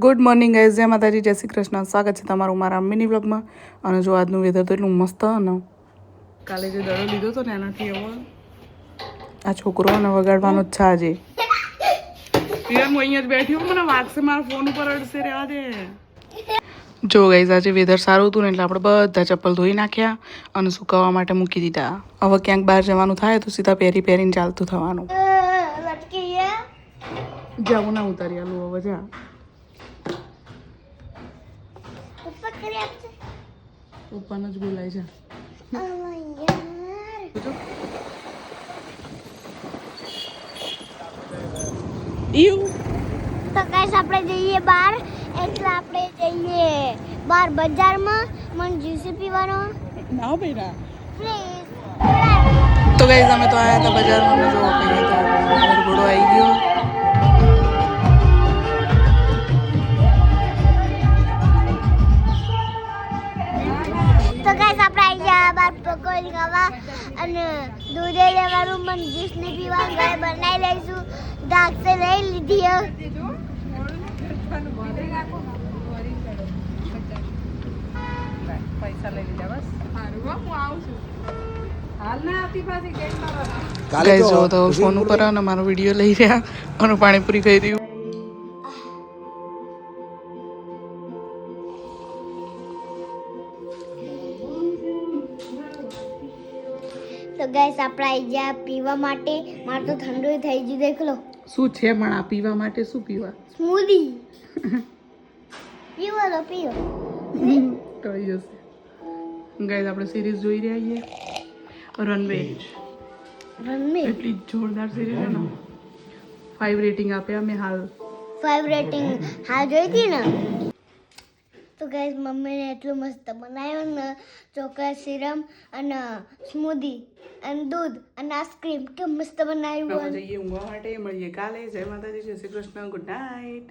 Good morning guys, જય માતાજી, જય શ્રી કૃષ્ણ. સ્વાગત છે તમારું મારા મિની વ્લોગમાં. અને જો આજનું વેધર તો એટલું મસ્ત ને, કાલે જે દડો લીધો હતો ને એનાથી હવે આ છોકરોને વગાડવાનો જ છે આજે. યાર હું અહીંયા જ બેઠી હું, મને વાગશે, મારા ફોન ઉપર અડશે, રહેવા દે. જો ગાઈઝ આજે વેધર સારું હતું ને એટલે આપણે બધા ચપ્પલ ધોઈ નાખ્યા અને સુકાવવા માટે મૂકી દીધા. હવે ક્યાંક બહાર જવાનું થાય તો સીધા પહેરીને ચાલતું થવાનું. જવું ના ઉતારી આલું હવે જા. પપ્પાને જ બોલાય છે. તો ગાઈસ આપણે જઈએ બહાર, એટલે આપણે જઈએ બહાર બજારમાં. મને જ્યુસ પીવાનો ના બેટા પ્લીઝ. તો ગાઈસ અમે તો આયા હતા બજારમાં. જો કહીએ તો વરઘોડો આવી ગયો. તો ગાઈસ આપણે આવી ગયા બહાર પકોડી ખાવા અને દૂધે લેવાનું. મને જ્યુસ ને પીવાનું, ઘરે બનાવી લઈશું. દ્રાક્ષ લઈ લીધી. પૈસા લઈ લીધા બસ. તો ફોન ઉપર અને મારો વિડીયો લઈ રહ્યા અને પાણીપુરી ખાઈ રહ્યું. તો ગાઈસ આપણે આવી ગયા પીવા માટે. મારે તો ઠંડુ થઈ ગયું, દેખ લો. શું છે પણ આ પીવા માટે? શું પીવા? સ્મૂધી પીવો તો પીવો. ટળી જશે. ગાઈસ આપણે સિરીઝ જોઈ રહ્યા છીએ રનવે. એટલી જોરદાર સિરીઝ છે ને. 5 રેટિંગ આપ્યા મેં હાલ. 5 રેટિંગ હા જોઈ હતી ને. તો ગાઈસ મમ્મીને એટલું મસ્ત બનાવ્યું ને, ચોકલેટ સિરમ અને સ્મૂધી અને દૂધ અને આઈસ્ક્રીમ, કેમ મસ્ત બનાવ્યું. જઈએ ઊંઘવા માટે. મળીએ કાલે. જય માતાજી, જય શ્રી કૃષ્ણ, ગુડ નાઇટ.